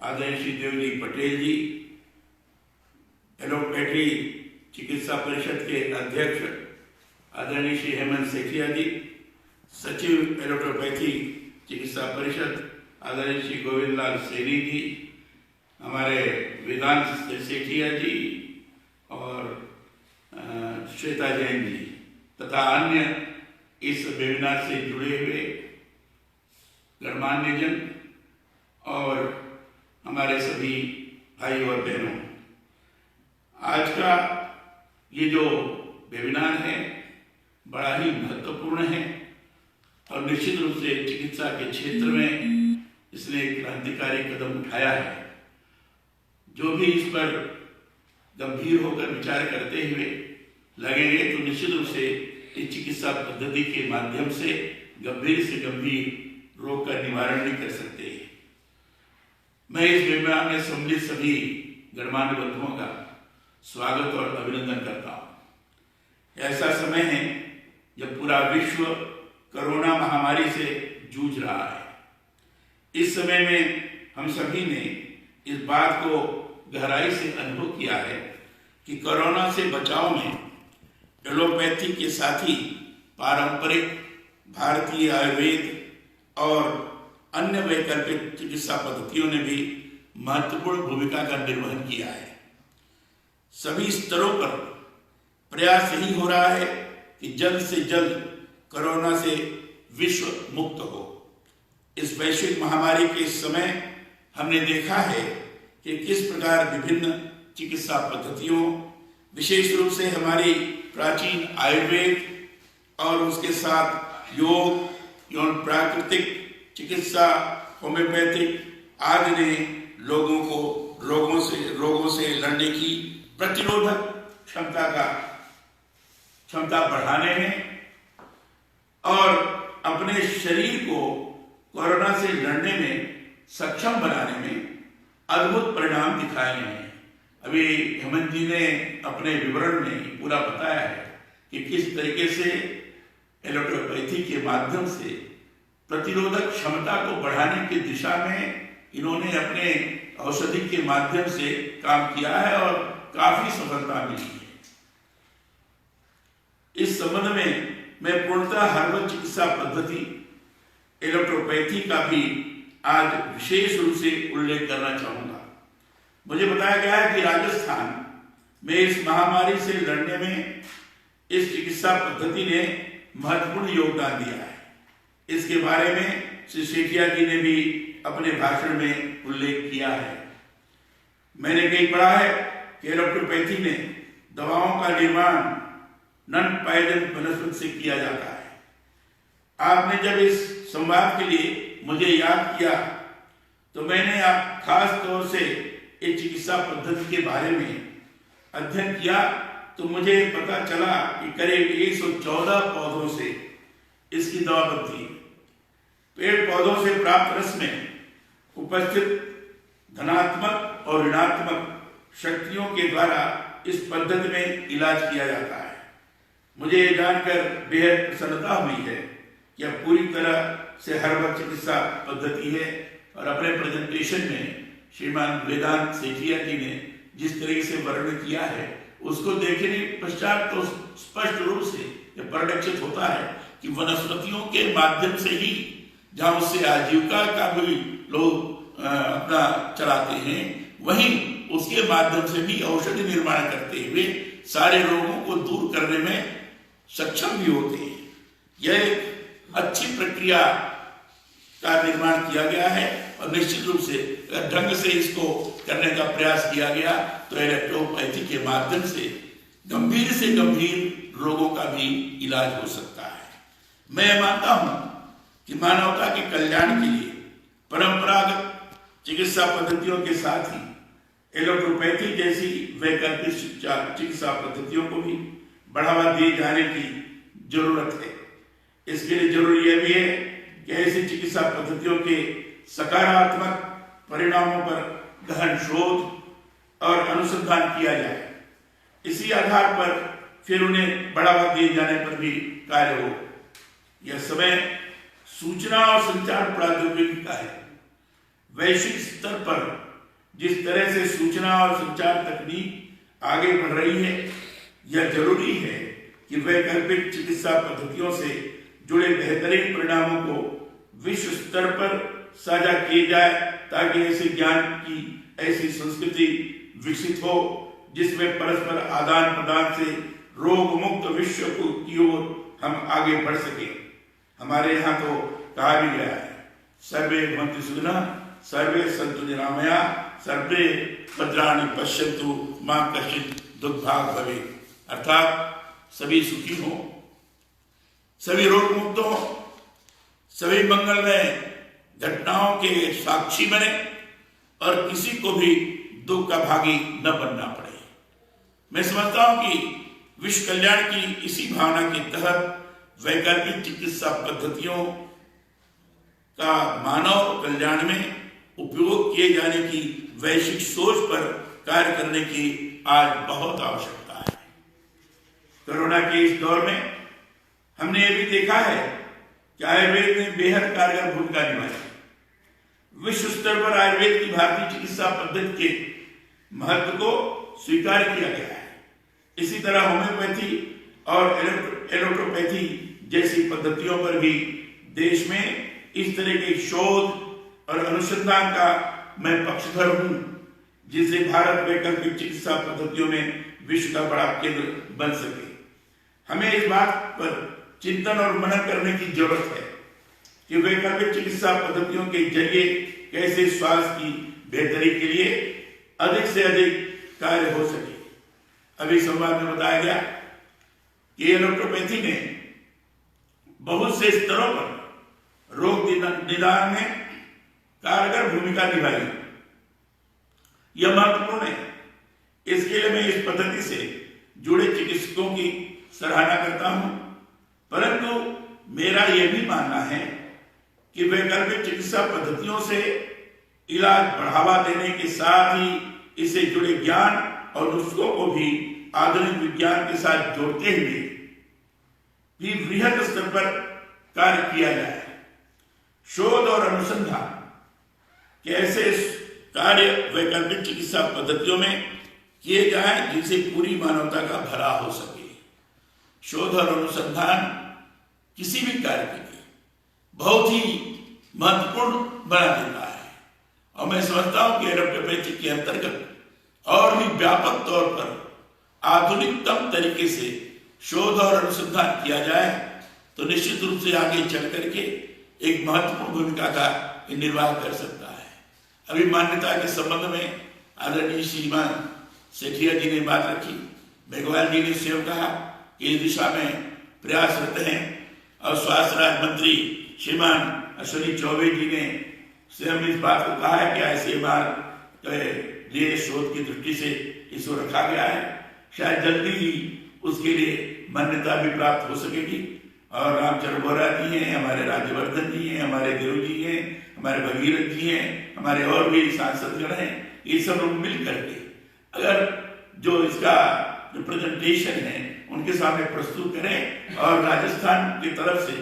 आदरणीय श्री देवजी पटेल जी, एलोपैथी चिकित्सा परिषद के अध्यक्ष आदरणीय श्री हेमंत सेठिया जी, सचिव एलोपैथी चिकित्सा परिषद आदरणीय श्री गोविंद लाल सैनी जी, हमारे वेदांत सेठिया जी और श्वेता जैन जी तथा अन्य इस वेबिनार से जुड़े हुए गणमान्य जन और हमारे सभी भाई और बहनों, आज का ये जो वेबिनार है बड़ा ही महत्वपूर्ण है और निश्चित रूप से चिकित्सा के क्षेत्र में इसने एक क्रांतिकारी कदम उठाया है। जो भी इस पर गंभीर होकर विचार करते हुए लगेंगे तो निश्चित रूप से इस चिकित्सा पद्धति के माध्यम से गंभीर से गंभीर रोग का निवारण भी कर सकते हैं। मैं इस वेबिनार में सम्मिलित सभी गणमान्य बंधुओं का स्वागत और अभिनंदन करता हूँ। ऐसा समय है जब पूरा विश्व कोरोना महामारी से जूझ रहा है। इस समय में हम सभी ने इस बात को गहराई से अनुभव किया है कि कोरोना से बचाव में एलोपैथी के साथ ही पारंपरिक भारतीय आयुर्वेद और अन्य वैकल्पिक चिकित्सा पद्धतियों ने भी महत्वपूर्ण भूमिका का निर्वहन किया है। सभी स्तरों पर प्रयास यही हो रहा है कि जल्द से जल्द कोरोना से विश्व मुक्त हो। इस वैश्विक महामारी के समय हमने देखा है कि किस प्रकार विभिन्न चिकित्सा पद्धतियों, विशेष रूप से हमारी प्राचीन आयुर्वेद और उसके साथ योग एवं प्राकृतिक चिकित्सा, होम्योपैथिक आदि ने लोगों को रोगों से लड़ने की प्रतिरोधक क्षमता बढ़ाने में और अपने शरीर को कोरोना से लड़ने में सक्षम बनाने में अद्भुत परिणाम दिखाए हैं। अभी हेमंत जी ने अपने विवरण में पूरा बताया है कि किस तरीके से एलोपैथी के माध्यम से प्रतिरोधक क्षमता को बढ़ाने की दिशा में इन्होंने अपने औषधि के माध्यम से काम किया है और काफी सफलता मिली है। इस संबंध में मैं पूर्णतः हर्बल चिकित्सा पद्धति एलोपैथी का भी आज विशेष रूप से उल्लेख करना चाहूंगा। मुझे बताया गया है कि राजस्थान में इस महामारी से लड़ने में इस चिकित्सा पद्धति ने महत्वपूर्ण योगदान दिया है। इसके बारे में श्री सेठिया जी ने भी अपने भाषण में उल्लेख किया है। मैंने कहीं पढ़ा है कि एलोपैथी में दवाओं का निर्माण नॉन पॉइजन वनस्पति से किया जाता है। आपने जब इस संवाद के लिए मुझे याद किया तो मैंने खास तौर से इस चिकित्सा पद्धति के बारे में अध्ययन किया तो मुझे पता चला कि करीब 114 पौधों से इसकी दवा बनती है। पेड़ पौधों से प्राप्त रस में उपस्थित धनात्मक और ऋणात्मक शक्तियों के द्वारा इस पद्धति में इलाज किया जाता है। मुझे ये जानकर बेहद प्रसन्नता हुई है कि अब पूरी तरह से हर्बल चिकित्सा पद्धति है और अपने प्रेजेंटेशन में श्रीमान वेदांत सेठिया जी ने जिस तरीके से वर्णन किया है उसको देखने पश्चात तो स्पष्ट रूप से यह परिलक्षित होता है कि वनस्पतियों के माध्यम से ही जहाँ उससे आजीविका का भी लोग अपना चलाते हैं, वहीं उसके माध्यम से भी औषधि निर्माण करते हुए सारे रोगों को दूर करने में सक्षम भी होते हैं। यह एक अच्छी प्रक्रिया का निर्माण किया गया है और निश्चित रूप से ढंग से इसको करने का प्रयास किया गया तो एलोपैथी के माध्यम से गंभीर रोगों का भी इलाज हो सकता है। मैं मानता हूं कि मानवता के कल्याण के लिए परंपरागत चिकित्सा पद्धतियों के साथ ही एलोपैथी जैसी वैकल्पिक चिकित्सा पद्धतियों को भी बढ़ावा दिए जाने की जरूरत है। इसके लिए जरूरी यह भी है कि ऐसी चिकित्सा पद्धतियों के सकारात्मक परिणामों पर गहन शोध और अनुसंधान किया जाए। इसी आधार पर फिर उन्हें बढ़ावा दिए जाने पर भी कार्य हो। यह समय सूचना और संचार प्रौद्योगिकी का है। वैश्विक स्तर पर जिस तरह से सूचना और संचार तकनीक आगे बढ़ रही है, यह जरूरी है कि वैकल्पिक चिकित्सा पद्धतियों से जुड़े बेहतरीन परिणामों को विश्व स्तर पर साझा किए जाए, ताकि ऐसे ज्ञान की ऐसी संस्कृति विकसित हो जिसमें परस्पर आदान प्रदान से रोग मुक्त विश्व की ओर हम आगे बढ़ सके। हमारे यहाँ तो कहा भी गया है, सर्वे भवन्तु सुखिनः, सर्वे सन्तु निरामया, सर्वे भद्राणि पश्यन्तु मा कश्चित् दुर्भाग् भवेत्। अर्थात सभी सुखी हों, सभी रोग मुक्त हों, सभी मंगलमय घटनाओं के साक्षी बने और किसी को भी दुख का भागी न बनना पड़े। मैं समझता हूं कि विश्व कल्याण की इसी भावना के तहत वैकल्पिक चिकित्सा पद्धतियों का मानव कल्याण में उपयोग किए जाने की वैश्विक सोच पर कार्य करने की आज बहुत आवश्यकता है। कोरोना के इस दौर में हमने ये भी देखा है कि आयुर्वेद ने बेहद कारगर भूमिका निभाई। विश्व स्तर पर आयुर्वेद की भारतीय चिकित्सा पद्धति के महत्व को स्वीकार किया गया है। इसी तरह होम्योपैथी और एलोपैथी जैसी पद्धतियों पर भी देश में इस तरह के शोध और अनुसंधान का मैं पक्षधर हूं, जिससे भारत वैकल्पिक चिकित्सा पद्धतियों में विश्व का बड़ा केंद्र बन सके। हमें इस बात पर चिंतन और मनन करने की जरूरत है कि वैकल्पिक चिकित्सा पद्धतियों के जरिए कैसे स्वास्थ्य की बेहतरी के लिए अधिक से अधिक कार्य हो सके। अभी संवाद में बताया गया कि एलोपैथी ने बहुत से स्तरों पर रोग निदान में कारगर भूमिका निभाई। यह महत्वपूर्ण है। इसके लिए मैं इस पद्धति से जुड़े चिकित्सकों की सराहना करता हूं, परंतु मेरा यह भी मानना है कि वैकल्पिक चिकित्सा पद्धतियों से इलाज बढ़ावा देने के साथ ही इससे जुड़े ज्ञान और नुस्खों को भी आधुनिक विज्ञान के साथ जोड़ते हुए भी वृहद स्तर पर कार्य किया जाए। शोध और अनुसंधान के ऐसे कार्य वैकल्पिक चिकित्सा पद्धतियों में किए जाएं जिनसे पूरी मानवता का भला हो सके। शोध और अनुसंधान किसी भी कार्य के लिए बहुत ही महत्वपूर्ण बना देता है, और मैं समझता हूं कि एलोपैथी के अंतर्गत और भी व्यापक तौर पर आधुनिकतम तरीके से शोध और अनुसंधान किया जाए तो निश्चित रूप से आगे चल करके एक महत्वपूर्ण भूमिका का निर्वाह कर सकता है। अभी मान्यता के संबंध में आदरणीय श्रीमान सेठिया जी ने बात रखी, मेघवाल जी ने स्वयं कहा कि इस दिशा में प्रयासरत हैं, और स्वास्थ्य राज्य मंत्री श्रीमान अश्विनी चौबे जी ने स्वयं इस बात को कहा है कि ICMR के लिए शोध की दृष्टि से इसको रखा गया है। शायद जल्दी ही उसके लिए मान्यता भी प्राप्त हो सकेगी। और रामचंद्र बोरा जी हैं, हमारे राज्यवर्धन जी हैं, हमारे देव जी हैं, हमारे भगीरथ जी हैं, हमारे और भी सांसदगण हैं, ये सब लोग मिल करके अगर जो इसका रिप्रेजेंटेशन है उनके सामने प्रस्तुत करें और राजस्थान की तरफ से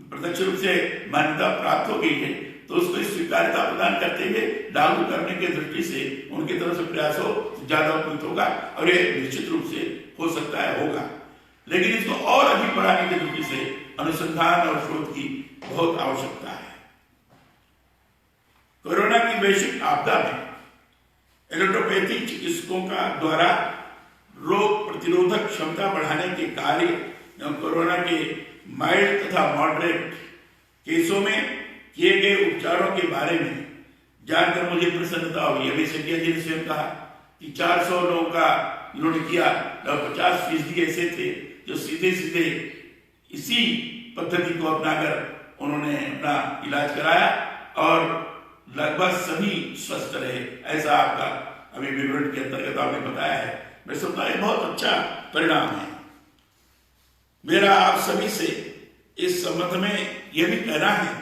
प्रत्यक्ष रूप से मान्यता प्राप्त हो गई है तो उसको स्वीकार्यता प्रदान करते हुए लागू करने की दृष्टि से उनकी तरफ से प्रयास हो ज्यादा उपयुक्त होगा, और ये निश्चित रूप से हो सकता है होगा। लेकिन इसको और अधिक बढ़ाने की दृष्टि से अनुसंधान और शोध की बहुत आवश्यकता है। कोरोना की वैश्विक आपदा में एलोपैथी चिकित्सकों का द्वारा रोग प्रतिरोधक क्षमता बढ़ाने के कार्य कोरोना के माइल्ड तथा मॉडरेट केसों में किए गए उपचारों के बारे में जानकर मुझे प्रसन्नता हुई। अभी सेठिया जी ने स्वयं कहा कि 400 लोगों का इन्होंने किया, 50% ऐसे थे जो सीधे सीधे इसी पद्धति को अपनाकर उन्होंने अपना इलाज कराया और लगभग सभी स्वस्थ रहे। ऐसा आपका अभी विवरण के अंतर्गत आपने बताया है। मैं समझता हूं बहुत अच्छा परिणाम है। मेरा आप सभी से इस संबंध में यह भी कहना है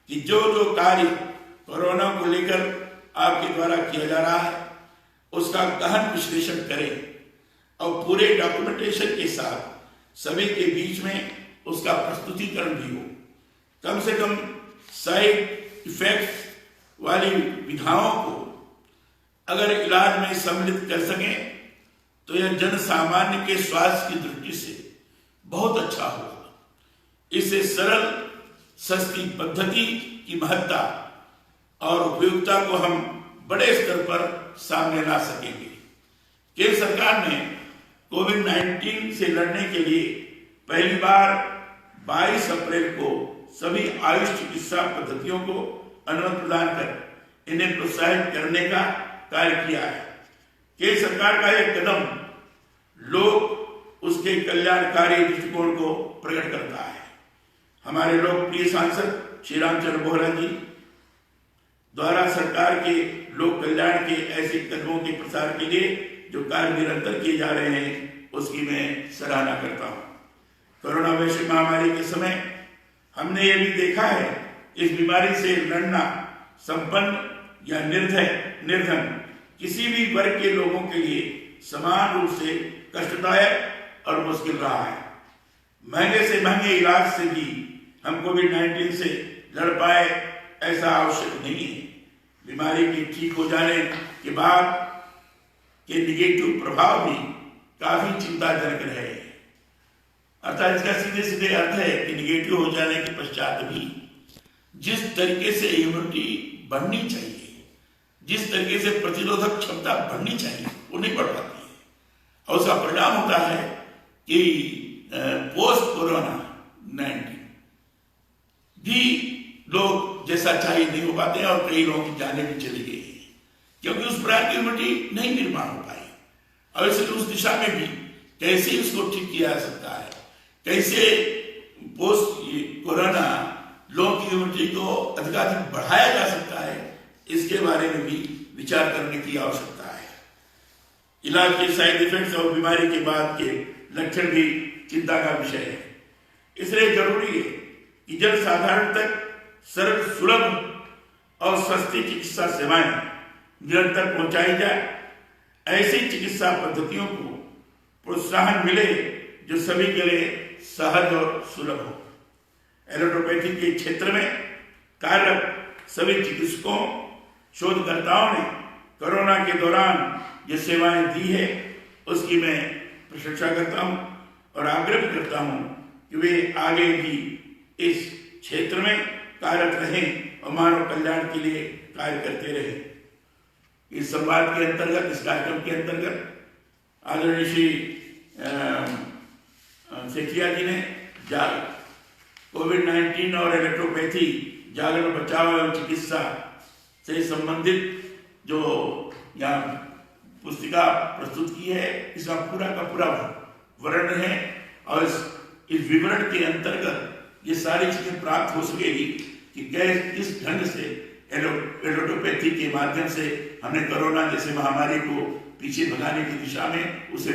कि जो जो कार्य कोरोना को लेकर आपके द्वारा किया जा रहा है उसका गहन विश्लेषण करें और पूरे डॉक्यूमेंटेशन के साथ सभी के बीच में उसका प्रस्तुतिकरण भी हो। कम से कम साइड इफेक्ट्स वाली विधाओं को अगर इलाज में सम्मिलित कर सकें तो यह जन सामान्य के स्वास्थ्य की दृष्टि से बहुत अच्छा होगा। इससे सरल सस्ती पद्धति की महत्ता और उपयोगिता को हम बड़े स्तर पर सामने ला सकेंगे। केंद्र सरकार ने कोविड-19 से लड़ने के लिए पहली बार 22 अप्रैल को सभी आयुष चिकित्सा पद्धतियों को अनुमति प्रदान कर इन्हें प्रोत्साहित करने का कार्य किया है। केंद्र सरकार का यह कदम लोग उसके कल्याणकारी दृष्टिकोण को प्रकट करता है। हमारे लोकप्रिय सांसद श्री रामचंद्र बोहरा जी द्वारा सरकार के लोक कल्याण के ऐसे कदमों के प्रसार के लिए जो कार्य निरंतर किए जा रहे हैं उसकी मैं सराहना करता हूँ। कोरोना वैश्विक महामारी के समय हमने ये भी देखा है इस बीमारी से लड़ना संपन्न या निर्धन किसी भी वर्ग के लोगों के लिए समान रूप से कष्टदायक और मुश्किल रहा है। महंगे से महंगे इलाज से भी हम कोविड-19 से लड़ पाए ऐसा आवश्यक नहीं है। बीमारी के ठीक हो जाने के बाद के निगेटिव प्रभाव भी काफी चिंताजनक रहे। अर्थात इसका सीधे सीधे अर्थ है कि निगेटिव हो जाने के पश्चात भी जिस तरीके से इम्यूनिटी बढ़नी चाहिए, जिस तरीके से प्रतिरोधक क्षमता बढ़नी चाहिए वो नहीं बढ़ पाती है और उसका परिणाम होता है कि पोस्ट कोरोना 19 भी लोग जैसा चाहिए नहीं हो पाते हैं और कई लोगों की जानें भी चली गई है क्योंकि उस प्रकार की इम्यूनिटी नहीं निर्माण हो पाई। और इसलिए उस दिशा में भी कैसे उसको ठीक किया जा सकता है, कैसे पोस्ट कोरोना लोगों की इम्यूनिटी को अधिकाधिक बढ़ाया जा सकता है, इसके बारे में भी विचार करने की आवश्यकता है। इलाज के साइड इफेक्ट्स और बीमारी के बाद के लक्षण भी चिंता का विषय है। इसलिए जरूरी है कि जन साधारण तक सरल, सुलभ और सस्ती चिकित्सा सेवाएं निरंतर पहुंचाई जाए। ऐसी चिकित्सा पद्धतियों को प्रोत्साहन मिले जो सभी के लिए सहज और सुलभ हो। एलोपैथी के क्षेत्र में कार्यरत सभी चिकित्सकों, शोधकर्ताओं ने कोरोना के दौरान जो सेवाएं दी है उसकी मैं प्रशंसा करता हूं और आग्रह करता हूं कि वे आगे भी इस क्षेत्र में कार्यरत रहें और मानव कल्याण के लिए कार्य करते रहें। इस संवाद के अंतर्गत, इस कार्यक्रम के अंतर्गत आदरणीय श्री सेठिया जी ने कोविड-19 और इलेक्ट्रोपैथी जागरण, बचाव एवं चिकित्सा से संबंधित जो यहाँ पुस्तिका प्रस्तुत की है इसका पूरा का पूरा वर्णन है और इस विवरण के अंतर्गत ये सारी चीजें प्राप्त हो सकेगी कि किस ढंग से एलोपैथी के माध्यम से हमने कोरोना जैसे महामारी को पीछे भगाने की दिशा में उस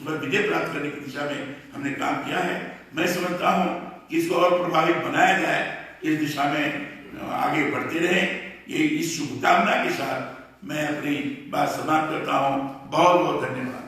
पर विजय प्राप्त करने की दिशा में हमने काम किया है। मैं समझता हूँ कि इसको और प्रभावित बनाया जाए, इस दिशा में आगे बढ़ते रहें। ये इस शुभकामना के साथ मैं अपनी बात समाप्त करता हूँ। बहुत बहुत धन्यवाद।